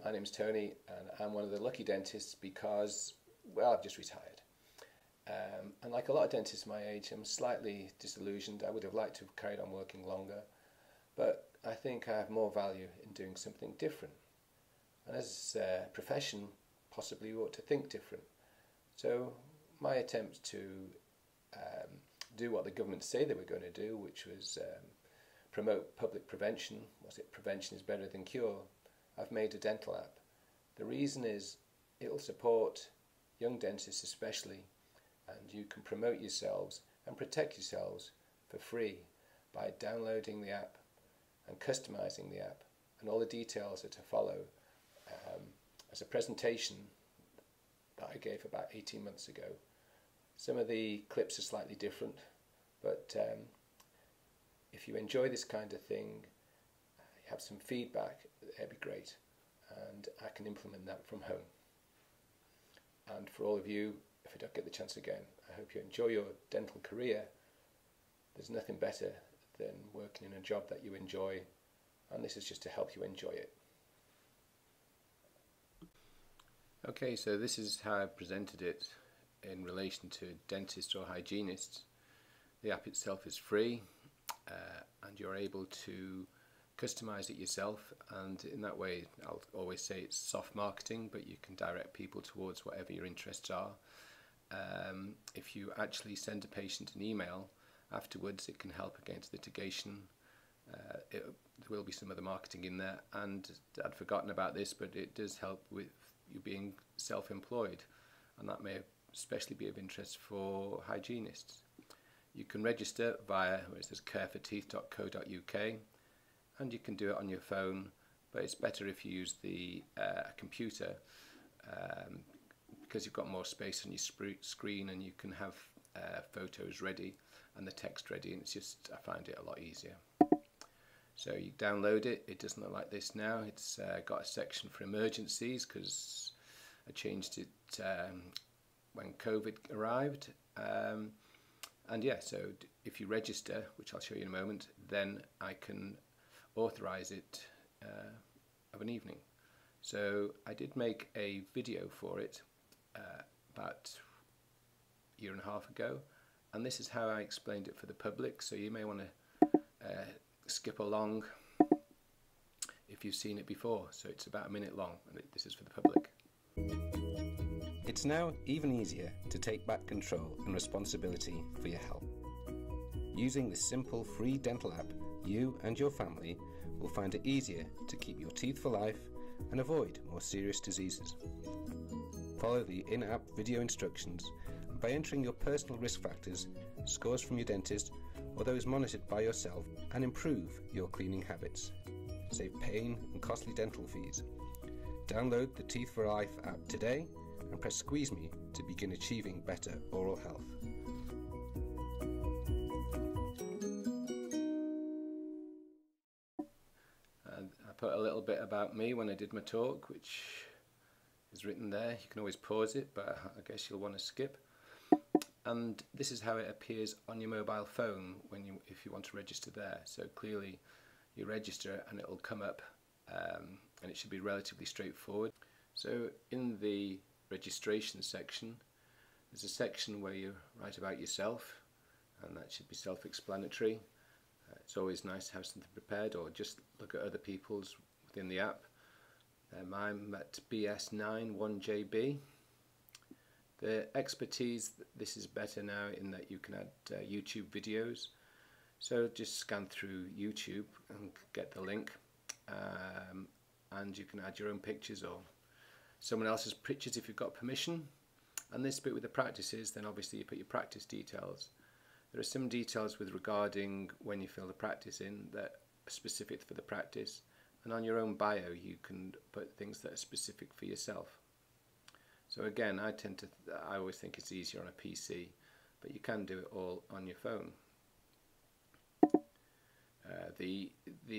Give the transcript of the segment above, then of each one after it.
My name's Tony, and I'm one of the lucky dentists because, well, I've just retired. And like a lot of dentists my age, I'm slightly disillusioned. I would have liked to have carried on working longer, but I think I have more value in doing something different. And as a profession, possibly we ought to think different. So my attempt to do what the government say they were going to do, which was promote public prevention. Was it prevention is better than cure? I've made a dental app. The reason is it'll support young dentists especially, and you can promote yourselves and protect yourselves for free by downloading the app and customizing the app, and all the details are to follow as a presentation that I gave about 18 months ago. Some of the clips are slightly different, but if you enjoy this kind of thing, you have some feedback, it'd be great, and I can implement that from home. And for all of you, if I don't get the chance again, I hope you enjoy your dental career. There's nothing better than working in a job that you enjoy, and this is just to help you enjoy it. Okay, so this is how I presented it in relation to dentists or hygienists. The app itself is free, and you're able to customize it yourself, and in that way I'll always say it's soft marketing, but you can direct people towards whatever your interests are. If you actually send a patient an email afterwards, it can help against litigation. There will be some other marketing in there, and I'd forgotten about this, but it does help with you being self-employed, and that may especially be of interest for hygienists. You can register via where it says careforteeth.co.uk, and you can do it on your phone, but it's better if you use the computer because you've got more space on your screen, and you can have photos ready and the text ready, and it's just, I find it a lot easier. So you download it. It doesn't look like this now. It's got a section for emergencies because I changed it when COVID arrived. And yeah, so if you register, which I'll show you in a moment, then I can authorize it of an evening. So I did make a video for it about a year and a half ago, and this is how I explained it for the public, so you may want to skip along if you've seen it before. So it's about a minute long, and this is for the public. It's now even easier to take back control and responsibility for your health. Using this simple free dental app, you and your family will find it easier to keep your teeth for life and avoid more serious diseases. Follow the in-app video instructions, and by entering your personal risk factors, scores from your dentist, or those monitored by yourself, and improve your cleaning habits. Save pain and costly dental fees. Download the Teeth for Life app today and press Squeeze Me to begin achieving better oral health. And I put a little bit about me when I did my talk, which is written there. You can always pause it, but I guess you'll want to skip. And this is how it appears on your mobile phone if you want to register there. So clearly you register and it will come up, and it should be relatively straightforward. So in the registration section, there's a section where you write about yourself, and that should be self-explanatory. It's always nice to have something prepared, or just look at other people's within the app. I'm at BS9 1JB. The expertise, this is better now in that you can add YouTube videos. So just scan through YouTube and get the link, and you can add your own pictures or someone else's pictures if you've got permission. And this bit with the practices, then obviously you put your practice details. There are some details with regarding when you fill the practice in that are specific for the practice, and on your own bio you can put things that are specific for yourself. So again, I always think it's easier on a PC, but you can do it all on your phone. The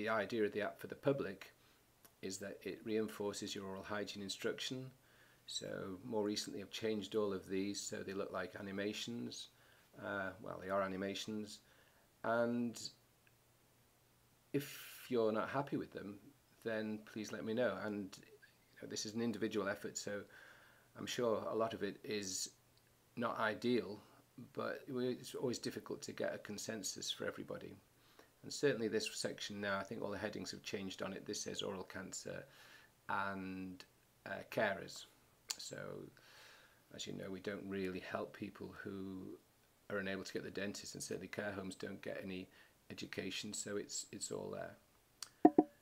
idea of the app for the public is that it reinforces your oral hygiene instruction. So more recently I've changed all of these so they look like animations. Well, they are animations, and if you're not happy with them, then please let me know. And this is an individual effort, so I'm sure a lot of it is not ideal, but it's always difficult to get a consensus for everybody. And certainly this section now, I think all the headings have changed on it. This says oral cancer and carers. So as you know, we don't really help people who are unable to get the dentist, and certainly care homes don't get any education, so it's all there.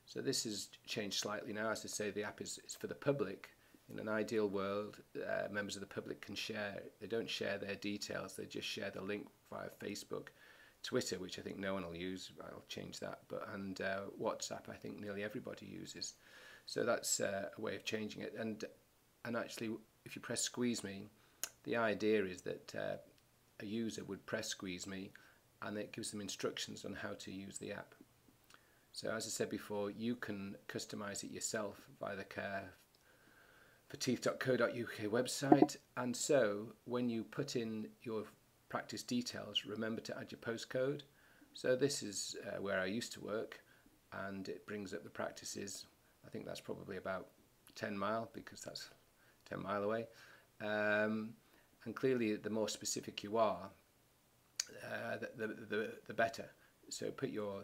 So this has changed slightly now. As I say, the app is for the public. In an ideal world, members of the public can share. They don't share their details, they just share the link via Facebook, Twitter, which I think no one will use. I'll change that. And WhatsApp, I think nearly everybody uses. So that's a way of changing it. And actually, if you press Squeeze Me, the idea is that a user would press Squeeze Me, and it gives them instructions on how to use the app. So as I said before, you can customize it yourself via the careforteeth.co.uk website. And so when you put in your practice details, remember to add your postcode. So this is where I used to work, and it brings up the practices. I think that's probably about 10 mile, because that's 10 mile away. And clearly the more specific you are, the better. So put your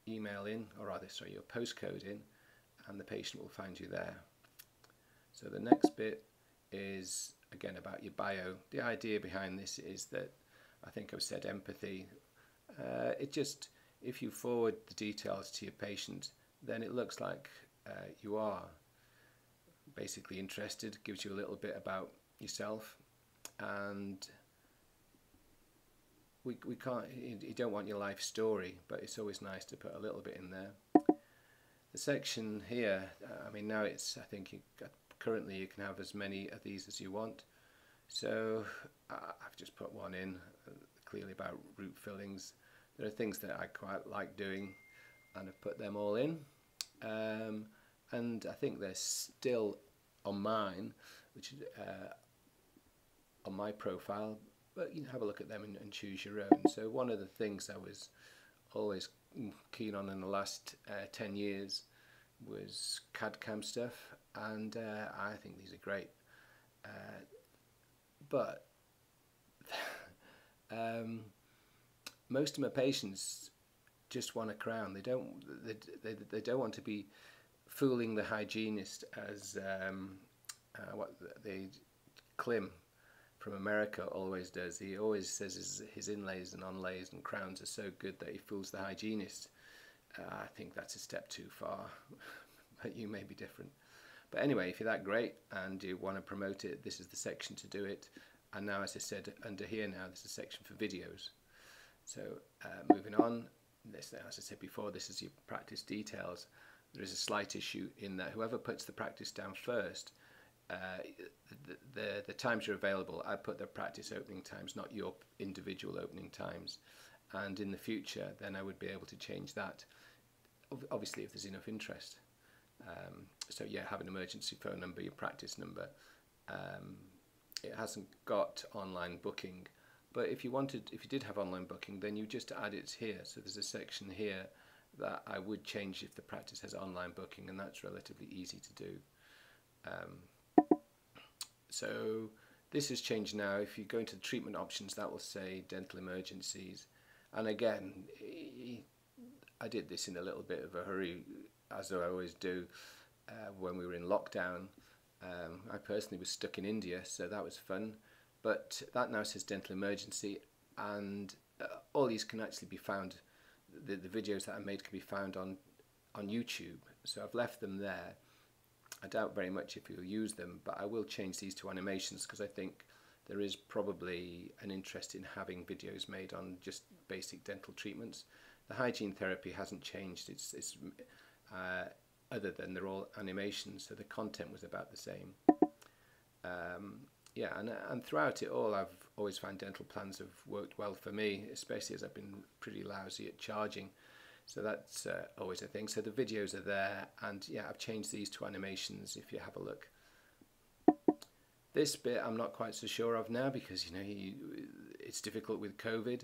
email in, or rather, sorry, your postcode in, and the patient will find you there. So the next bit is, again, about your bio. The idea behind this is that, I think I've said empathy. If you forward the details to your patient, then it looks like you are basically interested, gives you a little bit about yourself, and we can't, you don't want your life story, but it's always nice to put a little bit in there. The section here, I mean, now it's, I think currently you can have as many of these as you want. So I've just put one in, clearly about root fillings. There are things that I quite like doing, and I've put them all in. And I think they're still on mine, which is on my profile, but you can have a look at them and choose your own. So one of the things I was always keen on in the last 10 years was CAD/CAM stuff, and I think these are great. But most of my patients just want a crown. They don't want to be fooling the hygienist as what the Klim from America always does. He always says his inlays and onlays and crowns are so good that he fools the hygienist. I think that's a step too far, but you may be different. But anyway, if you're that great and you want to promote it, this is the section to do it. And now, as I said, under here now, there's a section for videos. So moving on, this, as I said before, this is your practice details. There is a slight issue in that whoever puts the practice down first, the times are available. I put the practice opening times, not your individual opening times. And in the future, then I would be able to change that, obviously if there's enough interest. So yeah, have an emergency phone number, your practice number. It hasn't got online booking, but if you did have online booking, then you just add it here. So there's a section here that I would change if the practice has online booking, and that's relatively easy to do. So this has changed now. If you go into the treatment options, that will say dental emergencies. And again, I did this in a little bit of a hurry, as I always do, when we were in lockdown. I personally was stuck in India, so that was fun. But that now says dental emergency, and all these can actually be found. The videos that I made can be found on YouTube, so I've left them there. I doubt very much if you'll use them, but I will change these to animations because I think there is probably an interest in having videos made on just basic dental treatments. The hygiene therapy hasn't changed. It's other than they're all animations, so the content was about the same. Yeah, and throughout it all, I've always found dental plans have worked well for me, especially as I've been pretty lousy at charging. So that's always a thing. So the videos are there, and yeah, I've changed these to animations if you have a look. This bit I'm not quite so sure of now because, you know, it's difficult with COVID,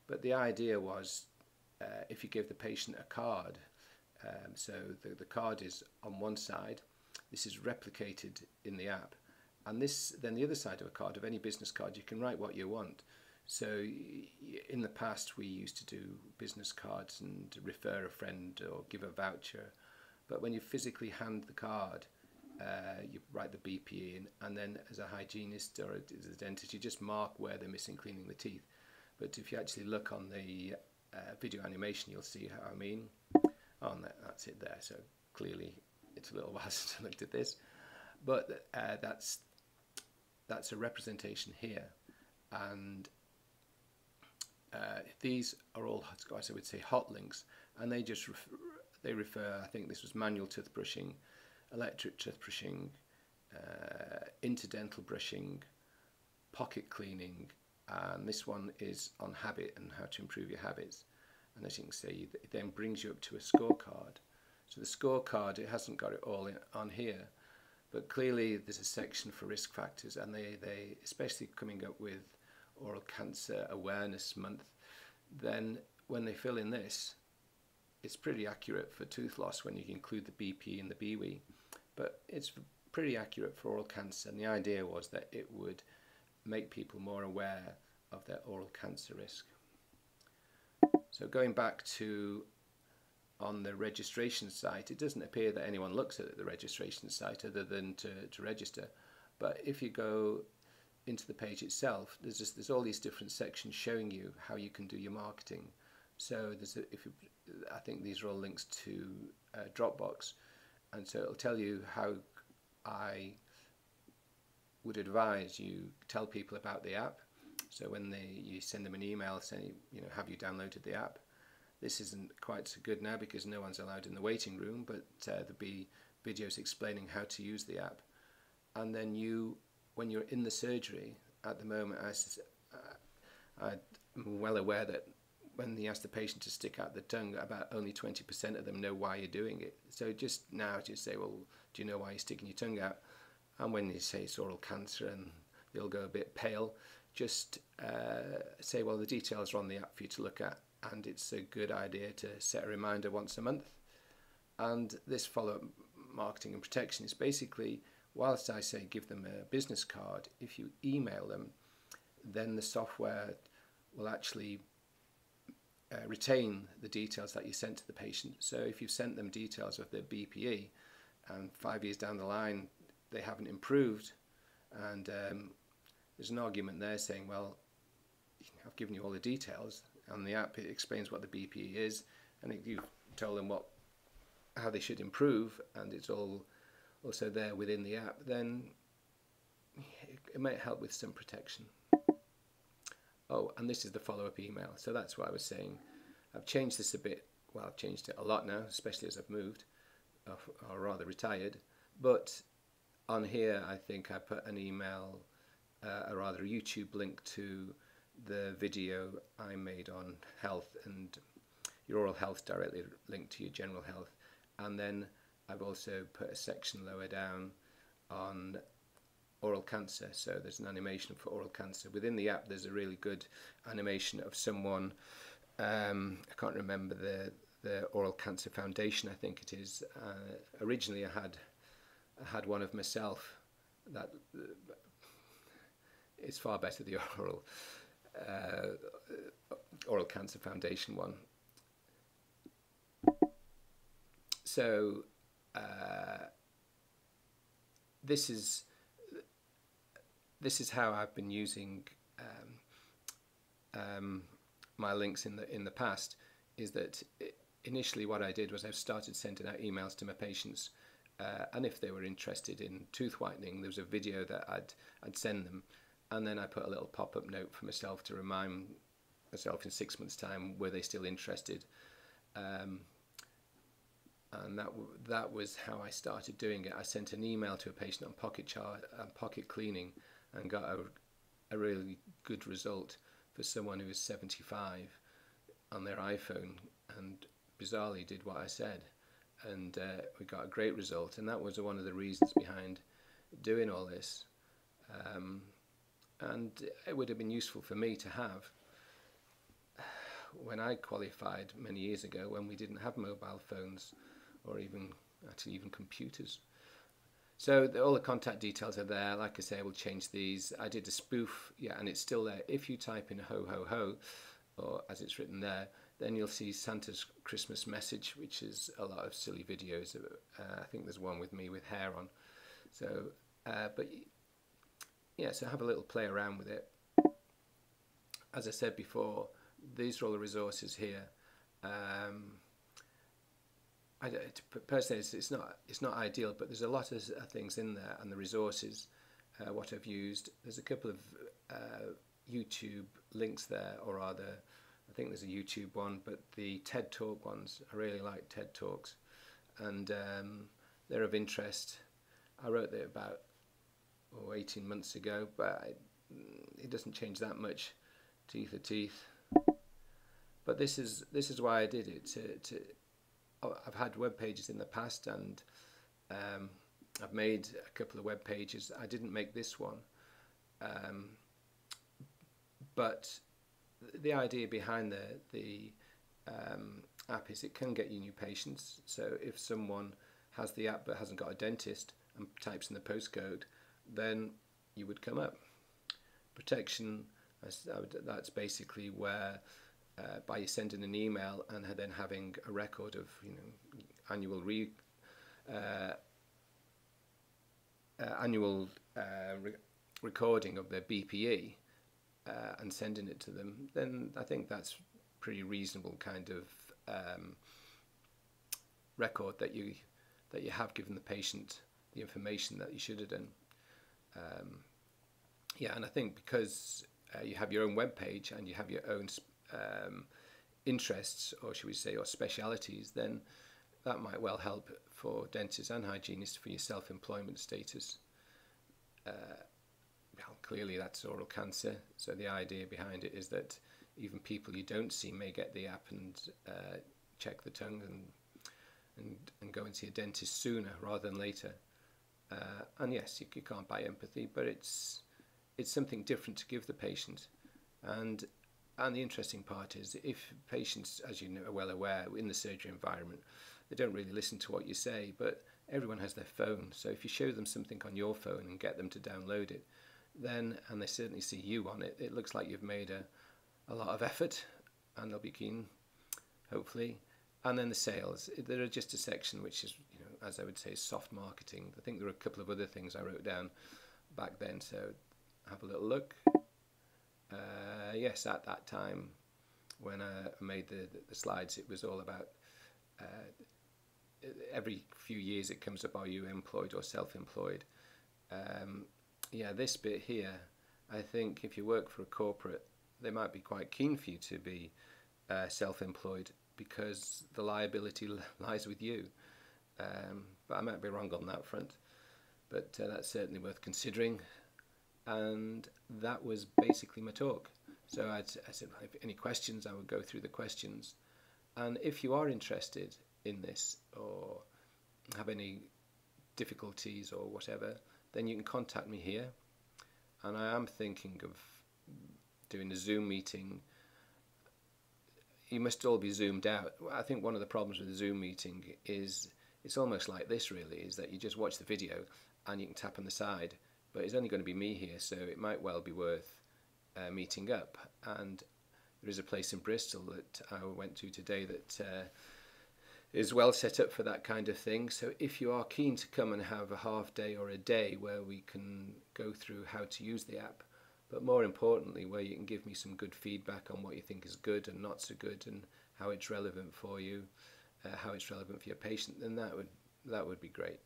but the idea was if you give the patient a card, so the card is on one side, this is replicated in the app. And this, then the other side of a card, of any business card, you can write what you want. So in the past we used to do business cards and refer a friend or give a voucher, but when you physically hand the card, you write the BPE in, and then as a hygienist or as a dentist, you just mark where they're missing cleaning the teeth. But if you actually look on the video animation, you'll see how I mean. Oh, and that's it there. So clearly it's a little while since I looked at this, but that's a representation here. And these are all, as I would say, hot links, and they just refer, I think this was manual toothbrushing, electric toothbrushing, interdental brushing, pocket cleaning, and this one is on habit and how to improve your habits. And as you can see, it then brings you up to a scorecard. So the scorecard, it hasn't got it all on here, but clearly there's a section for risk factors, and they especially coming up with Oral Cancer Awareness Month, then when they fill in this, it's pretty accurate for tooth loss when you include the BP and the BWE, but it's pretty accurate for oral cancer, and the idea was that it would make people more aware of their oral cancer risk. So going back to on the registration site, it doesn't appear that anyone looks at the registration site other than to register, but if you go into the page itself, there's all these different sections showing you how you can do your marketing. So I think these are all links to Dropbox, and so it'll tell you how I would advise you tell people about the app. So when you send them an email saying, have you downloaded the app? This isn't quite so good now because no one's allowed in the waiting room, but there'll be videos explaining how to use the app. And then when you're in the surgery at the moment, I'm well aware that when you ask the patient to stick out the tongue, about only 20% of them know why you're doing it. So just say, well, do you know why you're sticking your tongue out? And when you say it's oral cancer and they'll go a bit pale, just say, well, the details are on the app for you to look at, and it's a good idea to set a reminder once a month. And this follow-up marketing and protection is basically, whilst I say give them a business card, if you email them, then the software will actually retain the details that you sent to the patient. So if you've sent them details of their BPE and 5 years down the line they haven't improved, and there's an argument there saying, well, I've given you all the details, on the app it explains what the BPE is, and you've told them how they should improve, and it's all also there within the app, then it might help with some protection. Oh, and this is the follow-up email. So that's what I was saying. I've changed this a bit. Well, I've changed it a lot now, especially as I've moved, or rather retired. But on here, I think I put an email, or rather a YouTube link to the video I made on health and your oral health, directly linked to your general health. And then I've also put a section lower down on oral cancer. So there's an animation for oral cancer. Within the app there's a really good animation of someone, I can't remember the Oral Cancer Foundation, I think it is. Originally I had one of myself. That it's far better, the Oral Cancer Foundation one. So this is how I've been using my links in the past. Is that initially what I did was I started sending out emails to my patients, and if they were interested in tooth whitening, there was a video that I'd send them, and then I put a little pop-up note for myself to remind myself in 6 months' time, were they still interested. And that was how I started doing it. I sent an email to a patient on pocket cleaning, and got a really good result for someone who was 75 on their iPhone, and bizarrely did what I said, and we got a great result. And that was one of the reasons behind doing all this. And it would have been useful for me to have when I qualified many years ago, when we didn't have mobile phones or even computers. So all the contact details are there. Like I say, I will change these. I did a spoof, yeah, and it's still there. If you type in ho ho ho, or as it's written there, then you'll see Santa's Christmas message, which is a lot of silly videos. I think there's one with me with hair on. So, but yeah, so have a little play around with it. As I said before, these are all the resources here. Personally, it's not ideal, but there's a lot of things in there, and the resources, what I've used. There's a couple of YouTube links there, or rather, I think there's a YouTube one, but the TED Talk ones, I really like TED Talks, and they're of interest. I wrote it about 18 months ago, but it doesn't change that much. Teeth are teeth. But this is why I did it. I've had web pages in the past, and I've made a couple of web pages. I didn't make this one, but the idea behind the app is it can get you new patients. So if someone has the app but hasn't got a dentist and types in the postcode, then you would come up. Protection, that's basically where by you sending an email and then having a record of annual recording of their BPE and sending it to them, then I think that's pretty reasonable kind of record that you have given the patient the information that you should have done. Yeah, and I think because you have your own web page and you have your own interests, or should we say, or specialities, then that might well help for dentists and hygienists for your self-employment status. Well, clearly that's oral cancer, so the idea behind it is that even people you don't see may get the app and check the tongue and go and see a dentist sooner rather than later. And yes, you can't buy empathy, but it's something different to give the patient. And the interesting part is, if patients, as you know, are well aware, in the surgery environment, they don't really listen to what you say, but everyone has their phone. So if you show them something on your phone and get them to download it, then, and they certainly see you on it, it looks like you've made a lot of effort, and they'll be keen, hopefully. And then the sales, there are just a section which is, as I would say, soft marketing. I think there are a couple of other things I wrote down back then, so have a little look. Yes, at that time when I made the slides, it was all about every few years it comes up, are you employed or self-employed? Yeah, this bit here, I think if you work for a corporate, they might be quite keen for you to be self-employed, because the liability lies with you. But I might be wrong on that front, but that's certainly worth considering. And that was basically my talk. So I said, if any questions, I would go through the questions. And if you are interested in this or have any difficulties or whatever, then you can contact me here. And I am thinking of doing a Zoom meeting. You must all be zoomed out. I think one of the problems with the Zoom meeting is it's almost like this, really, is that you just watch the video and you can tap on the side. But it's only going to be me here, so it might well be worth meeting up. And there is a place in Bristol that I went to today that is well set up for that kind of thing. So if you are keen to come and have a half day or a day where we can go through how to use the app, but more importantly, where you can give me some good feedback on what you think is good and not so good, and how it's relevant for you, how it's relevant for your patient, then that would be great.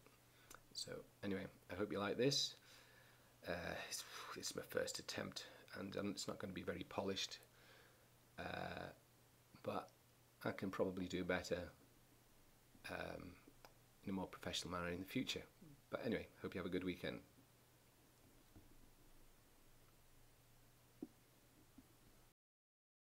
So anyway, I hope you like this. It's my first attempt, and it's not going to be very polished, but I can probably do better in a more professional manner in the future. But anyway, hope you have a good weekend.